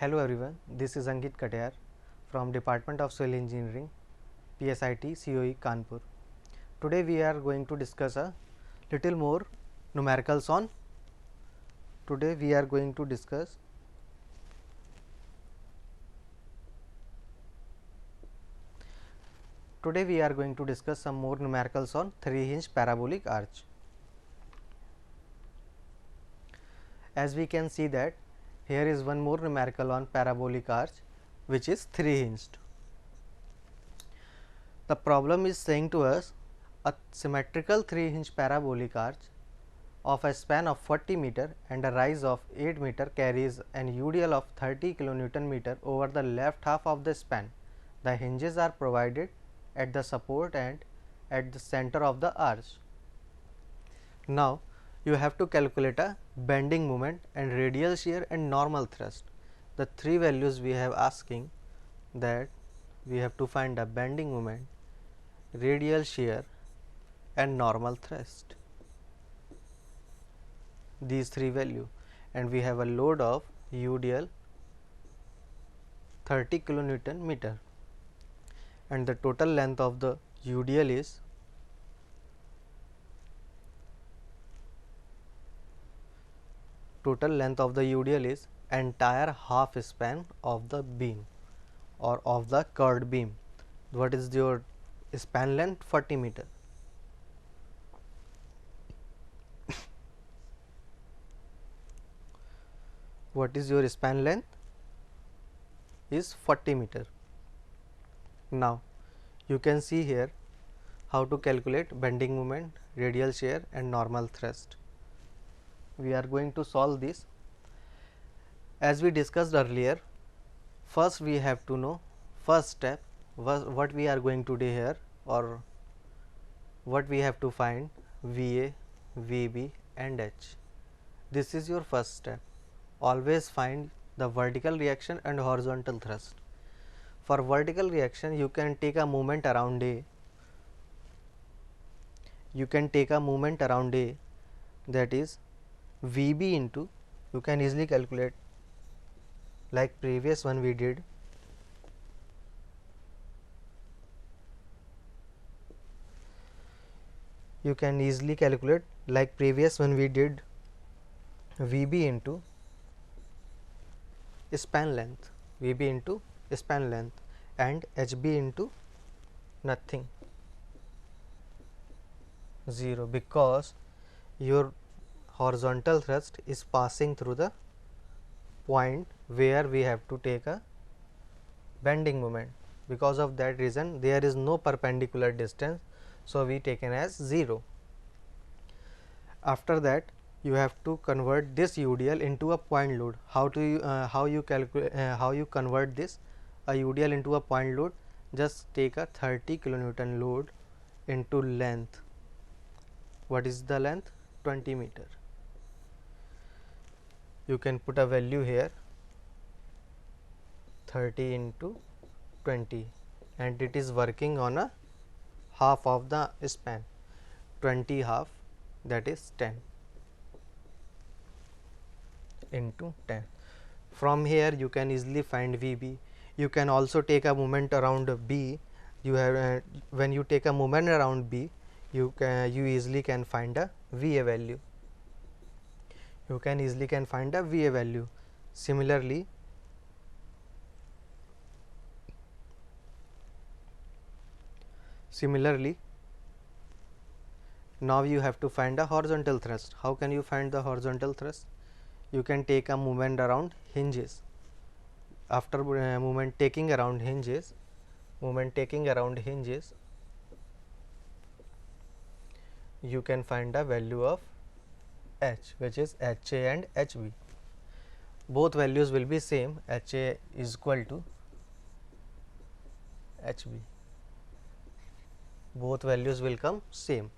Hello everyone, this is Ankit Katayar from Department of Civil Engineering, PSIT COE Kanpur. Today we are going to discuss a little more numericals on. Today we are going to discuss some more numericals on 3-hinge parabolic arch. As we can see that here is one more numerical on parabolic arch which is 3-hinged. The problem is saying to us a symmetrical 3-hinge parabolic arch of a span of 40 meter and a rise of 8 meter carries an UDL of 30 kilonewton meter over the left half of the span. The hinges are provided at the support and at the center of the arch. Now, you have to calculate a bending moment and radial shear and normal thrust. The three values we have asking that we have to find a bending moment, radial shear and normal thrust. These three value, and we have a load of UDL 30 kilonewton meter, and the total length of the UDL is entire half span of the beam or of the curved beam. What is your span length? 40 meter. What is your span length? Is 40 meter. Now, you can see here how to calculate bending moment, radial shear and normal thrust. We are going to solve this. As we discussed earlier, first we have to know first step what we are going to do here, or what we have to find VA, VB and H. This is your first step. Always find the vertical reaction and horizontal thrust. For vertical reaction, you can take a moment around A. That is VB into, you can easily calculate like previous one we did. You can easily calculate like previous one we did VB into span length, and HB into nothing, 0, because your horizontal thrust is passing through the point where we have to take a bending moment. Because of that reason there is no perpendicular distance, so we taken as 0. After that you have to convert this UDL into a point load. How you convert this a UDL into a point load? Just take a 30 kilonewton load into length. What is the length? 20 meter. You can put a value here, 30 into 20, and it is working on a half of the span. 20 half, that is 10 into 10. From here you can easily find VB. You can also take a moment around B. You have when you take a moment around B, you easily can find a VA value. Similarly, now you have to find a horizontal thrust. How can you find the horizontal thrust? You can take a moment around hinges. After moment taking around hinges, you can find a value of H, which is HA and HB. Both values will be same. HA is equal to HB. Both values will come same.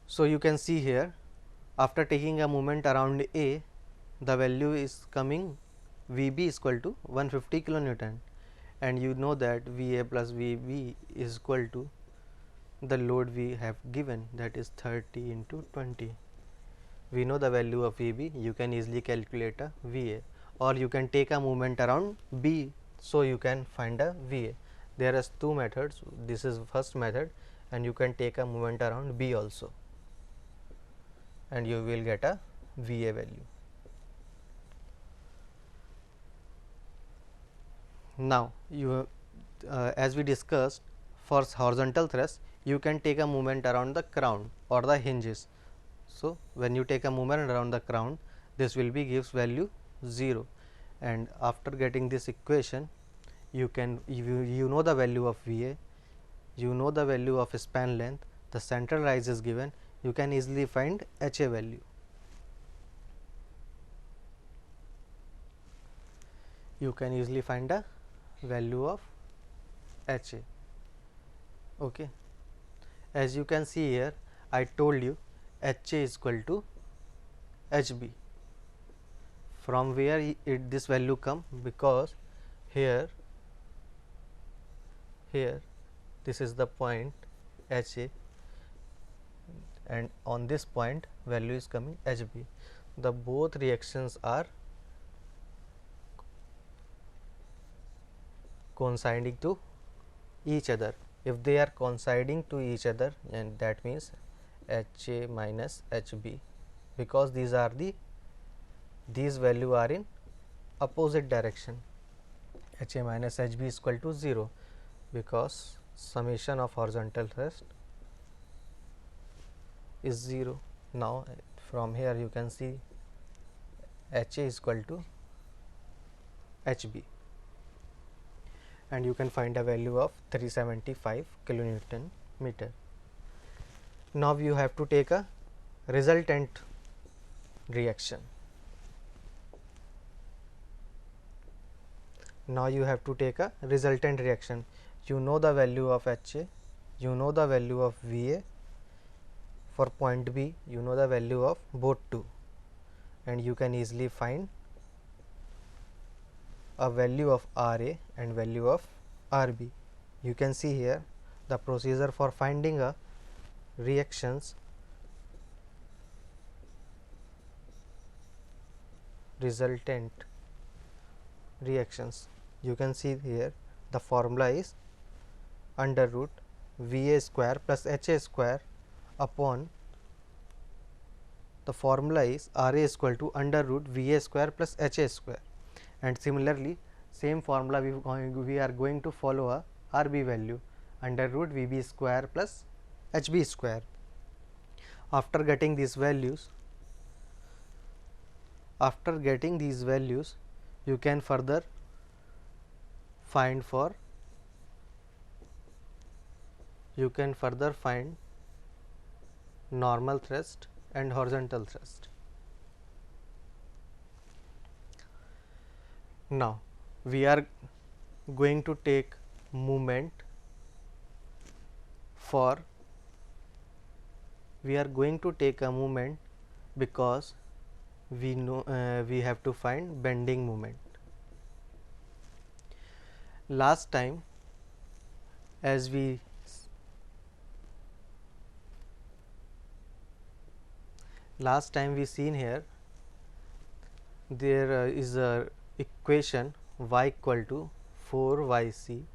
So you can see here, after taking a moment around A, the value is coming VB is equal to 150 kilonewton, and you know that VA plus VB is equal to the load we have given, that is 30 into 20. we know the value of VB, you can easily calculate a VA, or you can take a movement around B, so you can find a VA. There are two methods. This is first method, and you can take a movement around B also, and you will get a VA value. Now as we discussed, for horizontal thrust you can take a movement around the crown or the hinges. So when you take a movement around the crown, this will be gives value 0, and after getting this equation, you can you know the value of VA, you know the value of span length, the central rise is given, you can easily find HA value. You can easily find a value of HA. Okay. As you can see here, I told you HA is equal to HB. From where this value come? Because here this is the point HA, and on this point value is coming HB. The both reactions are coinciding to each other. If they are coinciding to each other, and that means HA minus HB, because these value are in opposite direction. HA minus HB is equal to 0, because summation of horizontal thrust is 0. Now from here you can see HA is equal to HB, and you can find a value of 375 kilonewton meter. Now you have to take a resultant reaction. Now you have to take a resultant reaction. You know the value of HA, you know the value of VA. For point B, you know the value of both two, and you can easily find a value of RA and value of RB. You can see here the procedure for finding a reactions. Resultant reactions, you can see here the formula is under root VA square plus HA square upon, the formula is RA is equal to under root VA square plus HA square, and similarly same formula we are going to follow a RB value under root VB square plus HB square. After getting these values, you can further find normal thrust and horizontal thrust. Now we are going to take movement because we know we have to find bending moment. Last time we seen here, there is a equation y equal to 4yc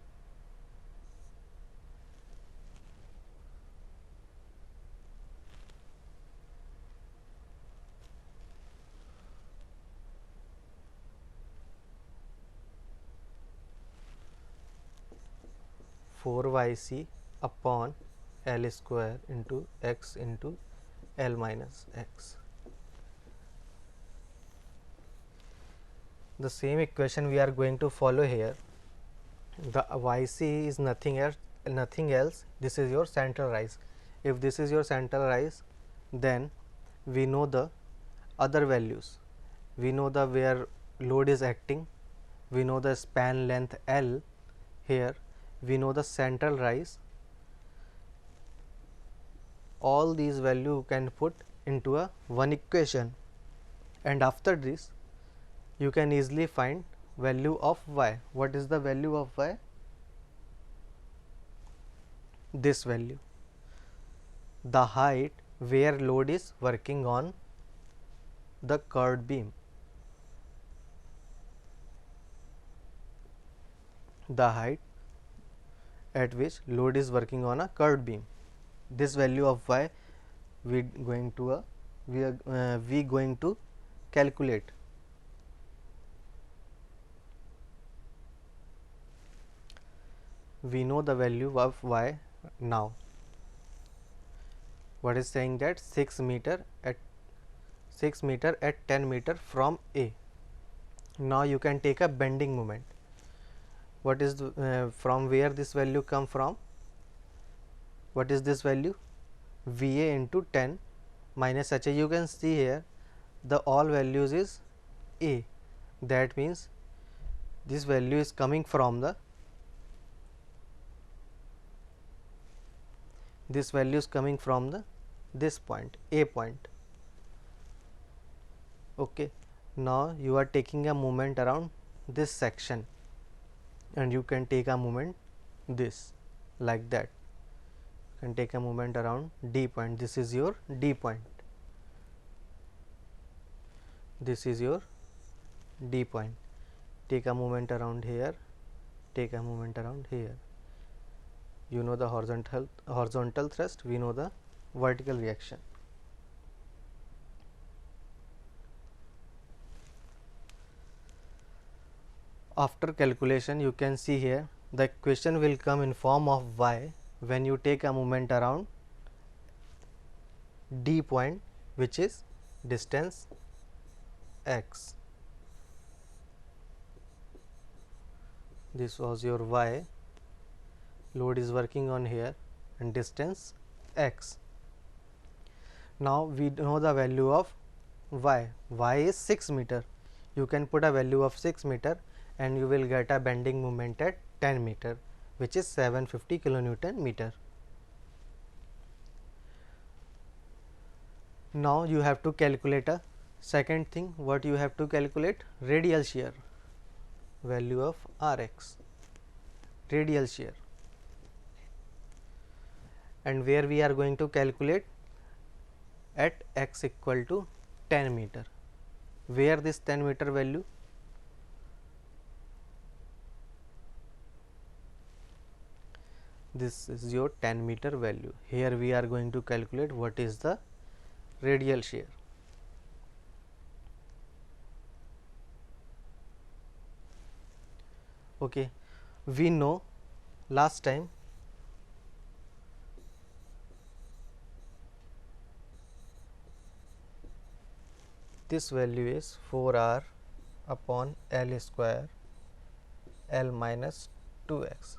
upon L square into x into L minus x. The same equation we are going to follow here. The yc is nothing else. This is your central rise. If this is your central rise, then we know the other values. We know the where load is acting, we know the span length L here, we know the central rise. All these value you can put into a one equation, and after this you can easily find value of y. What is the value of y? This value, the height where load is working on the curved beam. The height at which load is working on a curved beam. This value of y we going to calculate. We know the value of y now. What is saying that 6 meter at 10 meter from A. Now you can take a bending moment. What is from where this value come from? What is this value? VA into 10 minus HA. You can see here the all values is A. That means this value is coming from the this point, A point. Okay, now you are taking a moment around this section and you can take a moment this like that. You can take a moment around D point. This is your D point. This is your D point. Take a moment around here, take a moment around here. You know the horizontal thrust, we know the vertical reaction. After calculation, you can see here the equation will come in form of y when you take a moment around D point, which is distance x. This was your y, load is working on here, and distance x. Now we know the value of y. Y is 6 meter. You can put a value of 6 meter and you will get a bending moment at 10 meter, which is 750 kilonewton meter. Now you have to calculate a second thing. What you have to calculate? Radial shear, value of Rx, radial shear. And where we are going to calculate? At x equal to 10 meter. Where this 10 meter value? This is your 10 meter value. Here we are going to calculate what is the radial shear. Okay, we know last time this value is 4r upon L square L minus 2x.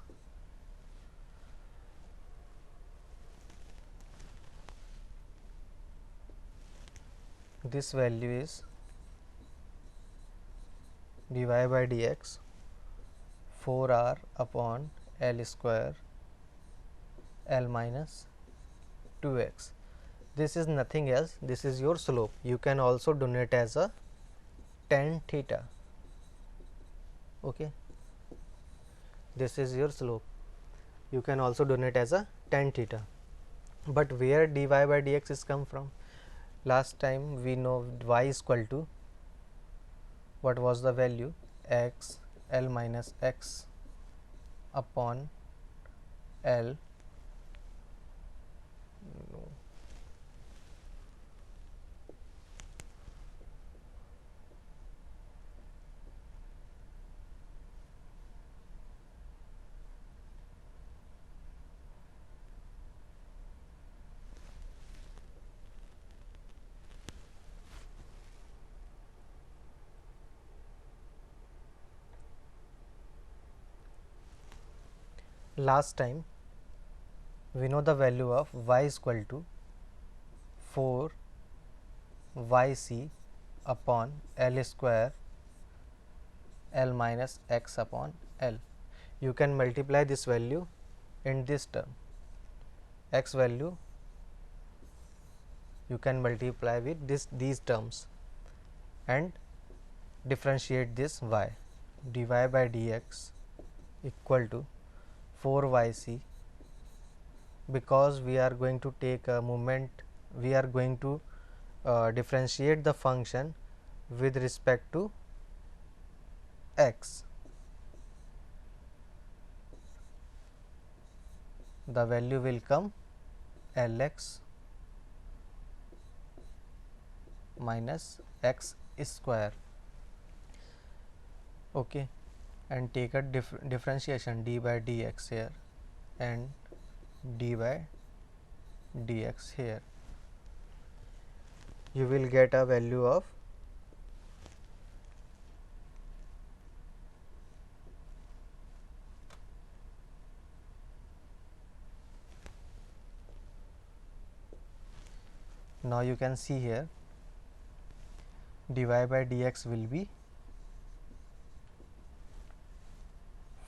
This value is dy by dx 4r upon L square L minus 2x. This is nothing else, this is your slope. You can also denote as a tan theta. Okay, this is your slope. You can also denote as a tan theta. But where dy by dx is come from? Last time we know y is equal to, what was the value? X L minus x upon L. No. Last time we know the value of y is equal to 4 yc upon L square L minus x upon L. You can multiply this value in this term, x value you can multiply with these terms and differentiate this y. Dy by dx equal to 4 yc, because we are going to take a moment, we are going to differentiate the function with respect to x, the value will come Lx minus x square. Okay, and take a differentiation d by dx here and d by dx here. You will get a value of now you can see here dy by dx will be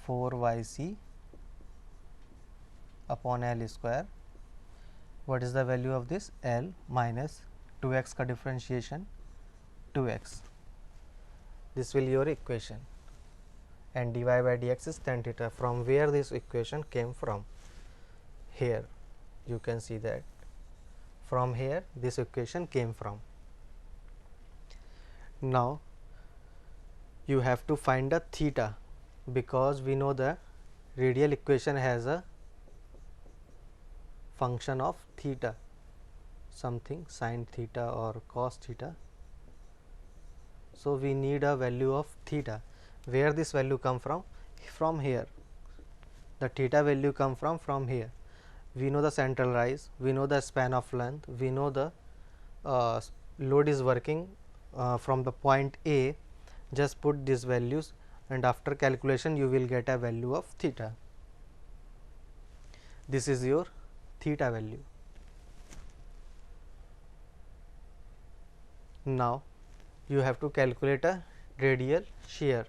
4yc upon L square. What is the value of this? L minus 2x ka differentiation 2x. This will your equation, and dy by dx is tan theta. From where this equation came from? Here you can see that from here this equation came from. Now you have to find a theta, because we know the radial equation has a function of theta, something sin theta or cos theta. So we need a value of theta. Where this value come from? From here. The theta value come from here. We know the central rise, we know the span of length, we know the load is working from the point A. Just put these values, and after calculation you will get a value of theta. This is your theta value. Now you have to calculate a radial shear.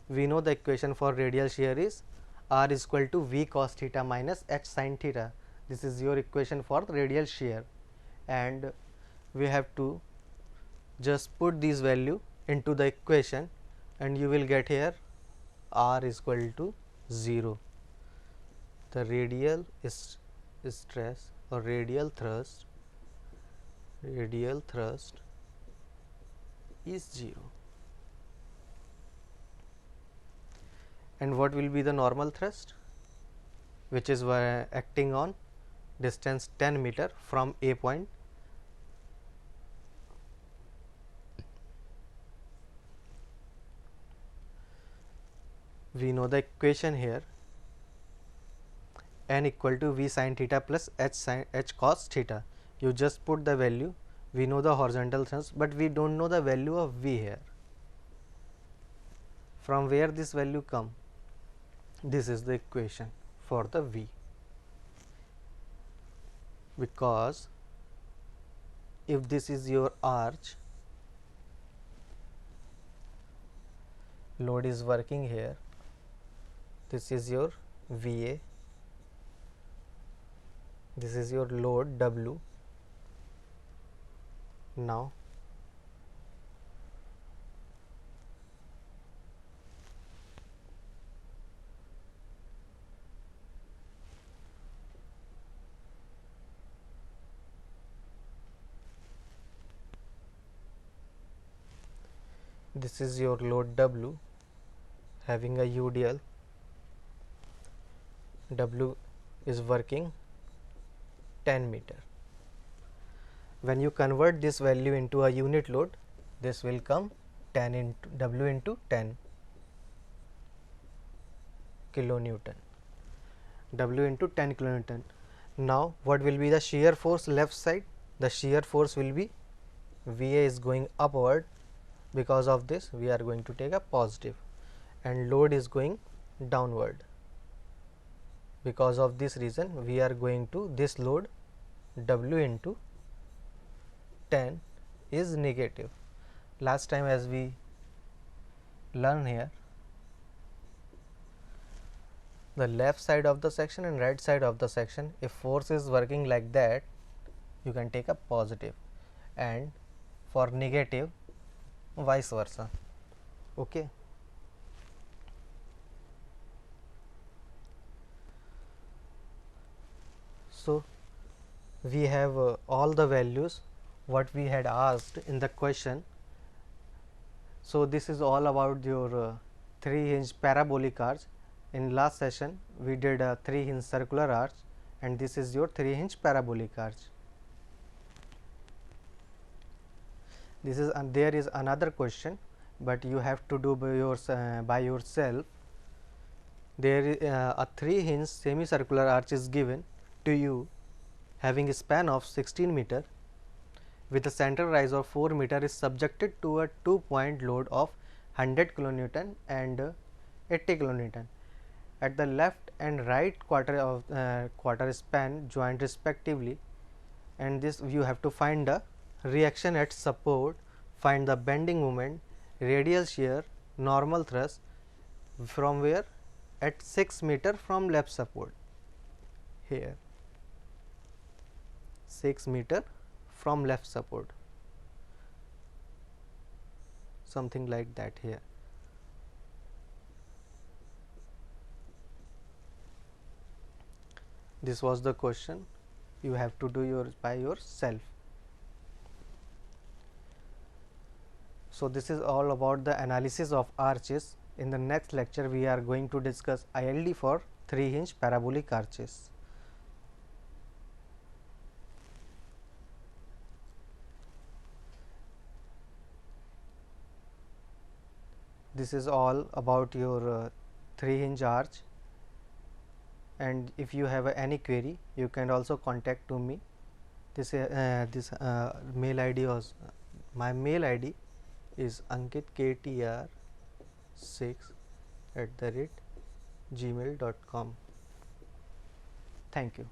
We know the equation for radial shear is R is equal to V cos theta minus H sin theta. This is your equation for the radial shear, and we have to just put this value into the equation, and you will get here R is equal to 0. The radial stress or radial thrust is 0. And what will be the normal thrust, which is acting on distance 10 meter from A point. We know the equation here, n equal to V sin theta plus H cos theta. You just put the value. We know the horizontal thrust, but we don't know the value of V here. From where this value come? This is the equation for the V, because if this is your arch, load is working here, this is your VA, this is your load W. Now this is your load W having a UDL. W is working 10 meter. When you convert this value into a unit load, this will come 10 into W into 10 kilonewton. W into 10 kilonewton. Now what will be the shear force left side? The shear force will be VA is going upward. Because of this we are going to take a positive, and load is going downward. Because of this reason we are going to this load W into 10 is negative. Last time as we learn here, the left side of the section and right side of the section, if force is working like that, you can take a positive, and for negative vice versa. Okay. So we have all the values what we had asked in the question. So this is all about your 3-hinge parabolic arch. In last session we did a 3-hinge circular arch, and this is your 3-hinge parabolic arch. This is there is another question, but you have to do by yourself. There is a 3-hinge semicircular arch is given to you having a span of 16 meter with a central rise of 4 meter is subjected to a 2-point load of 100 kilonewton and 80 kilonewton at the left and right quarter span joint respectively, and this you have to find the reaction at support, find the bending moment, radial shear, normal thrust from where at 6 meter from left support, here 6 meter from left support, something like that here. This was the question. You have to do yours by yourself. So this is all about the analysis of arches. In the next lecture we are going to discuss ILD for 3-hinge parabolic arches. This is all about your 3-hinge arch, and if you have any query you can also contact to me. This mail ID was my mail ID is ankitkTR6@gmail.com. Thank you.